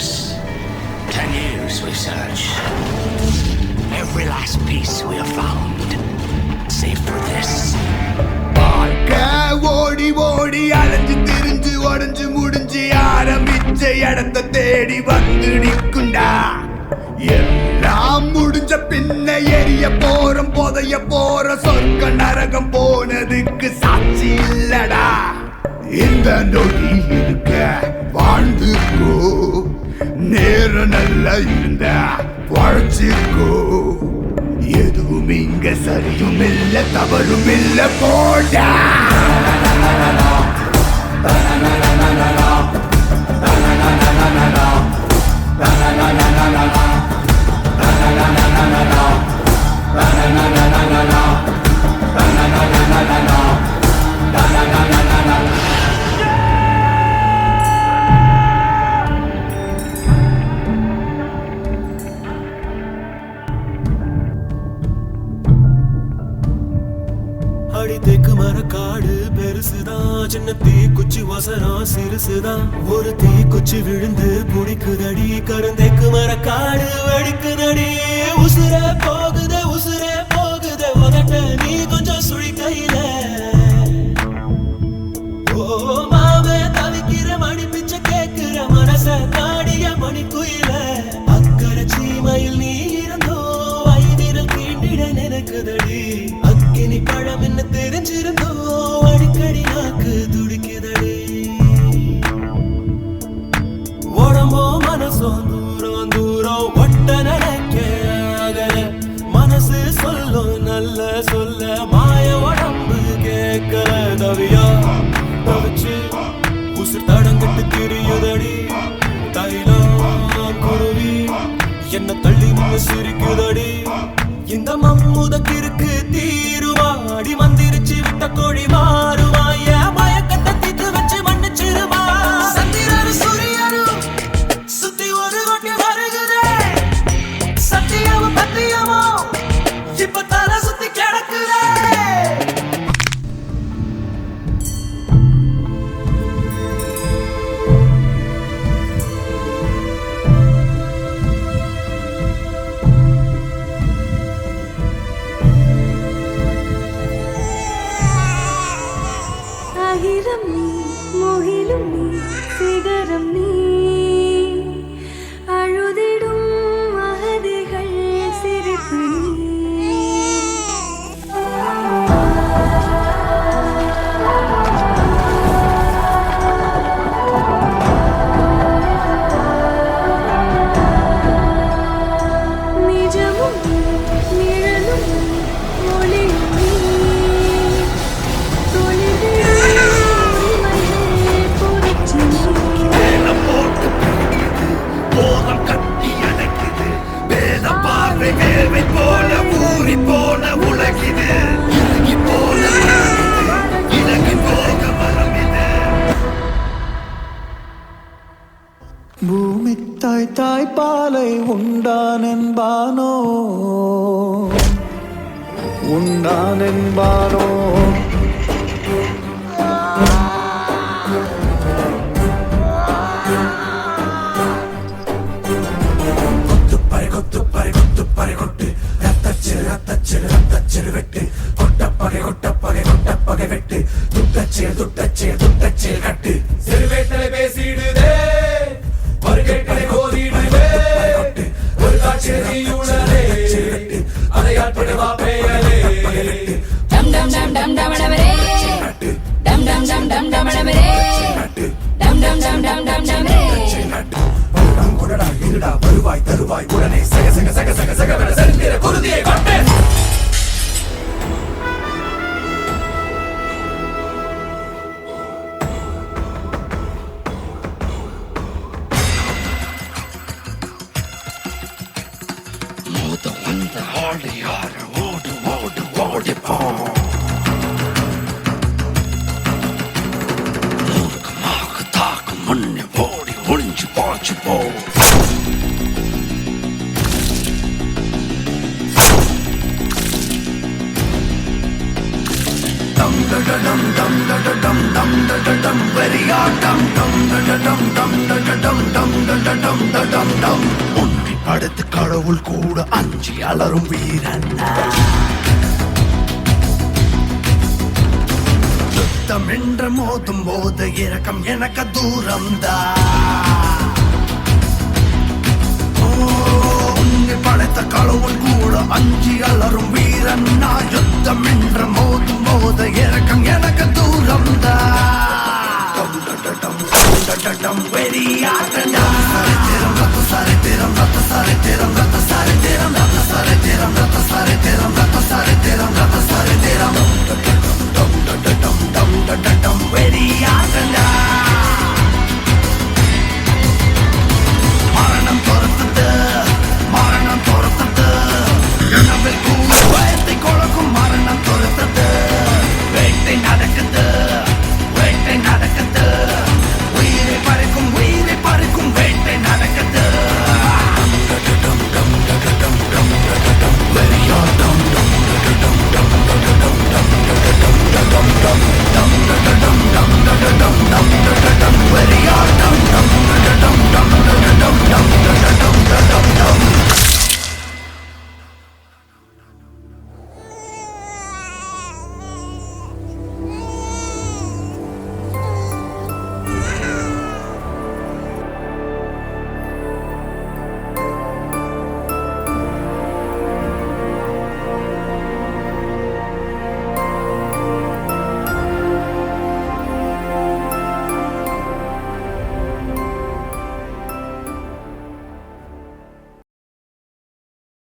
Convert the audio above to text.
us. 10 years we searched. Every last piece we have found, save for this. ஓடி ஓடி அலைஞ்சு திரிஞ்சு உடஞ்சு முடிஞ்சு ஆரம்பிச்ச இடத்த தேடி வந்து நிற்குண்டா. எல்லாம் முடிஞ்ச பின்ன எரிய போறோம் புதைய போற சொர்க்க நரகம் போனதுக்கு சாட்சி இல்லடா. இந்த நொடி இருக்க வாழ்ந்துக்கோ, நேரம் நல்லா இருந்த வாழ்ச்சிக்கோ. எதுவும் இங்க சரியும் இல்ல தவறும் இல்ல போடா. அடித்தேக்கு மரக்காடு பெருசுதான், சின்ன தீ குச்சி வசரம் சிறுசுதான். ஒரு தீ குச்சி விழுந்து புடிக்குதடி, கருந்தேக்கு மரக்காடு வெடிக்குதடி. உசுரே போகுதே உசுரே போகுதே உதட்ட நீ கொஞ்சம் சுழி கையில. ஓ மாவே தவிக்கிற மணி பிச்சை கேட்கிற மனச நாடிய மணி குயில. அக்கறை சீமையில் நீ இருந்தோ ஐதிரல் தீண்டிட நினைக்குதடி. அக்கினி பழம் என்ன தெரிஞ்சிருந்தோ அடிக்கடி நாக்கு துடிக்குதடி. உடம்போ மனசோ தூரம் தூரம் ஒட்ட நினைக்க ஆகல. மனசு சொல்லும் நல்ல சொல்ல மாய உடம்பு கேட்கல. தவியா தவிச்சு உசுர் தடங்கிட்டு திரியுதடி. தைலம் குருவி என்ன தள்ளி நின்று சிரிக்குதடி. இந்த மம்முதக்கிருக்கு தீருவாடி மந்திரிச்சு விட்ட கோழி மாறுவா. என் மயக்கத்தை தீத்து வச்சு மன்னிச்சிருவா. சந்திரனு சூரியனும் சுத்தி ஒரு கொட்டி வருகுதே. சத்தியமும் பத்தியமும் இப்ப தலை சுத்தி கிடக்குதே. ஆயிரம் நீ முகிலும் நீ சிகரம் நீ அழுதிடும் அகதிகள் சிரிப்பு நீ. நிஜமும் நீ நிழலும் நீ ஒளியும் நீ போதம் கட்டி அடைக்குது, வேத பார்வை வேர்வை போல ஊறி போன உலகிது. இறங்கி போன இறங்கி போக மரம் இது. பூமி தாய் தாய் பாலை உண்டான் என்பானோ உண்டான் என்பானோ. கொட்டு ரத்தச்சிறு ரத்தச்சிறு ரத்தச்சிறு வெட்டு. கொட்டப்பகை கொட்டப்பகை கொட்டப்பகை வெட்டு. துட்டச்சிறு துட்டச்சிறு துட்டச்சிறு கட்டு. சிறுவேட்டலை பேசிடுதே மறுகேட்டலை கோதிடுதே. ஒரு காட்சி தீயுடனே அதை ஆற்றிடுவா பெயரே. டம் டம் டம் டம் டமடமரே டம் டம் டம் டம் டமடமரே டம் டம் டம் டம் டம் டமரே. கொடடா இருடா வருவாய் தருவாய் உடனே சக சக சக சக சக வென செல்கிற குருதியை கொண்டு. மோத வந்த ஆளியார ஓடு ஓடு ஓடி போ. மூர்க்கமாக தாக்கும் முன்னே ஓடி ஒளிஞ்சு போச்சு போ. dum dum da da dum dum da da dum very hard dum dum da da dum dum da da dum dum da da dum da படைத்து கடவுள் கூட அஞ்சி அலரும் வீரன் யுத்தம் என்று மோதும் போது இரக்கம் எனக்கு தூரம்தான் உன்னை படைத்த கடவுள் கூட அஞ்சி அலரும் வீரன் நான் யுத்தம் என்று மோதும் போது இரக்கம் எனக்கு தூரம்தான் வெறியாட்டா சரித்திரம் ரத்த சரித்திரம் ரத்த சரித்திரம் ரத்த சரித்திரம் ரத்த சரித்திரம் ரத்த சரித்திரம் ரத்த சரித்திரம் ரத்த சரித்திரம் வெறியாட்டா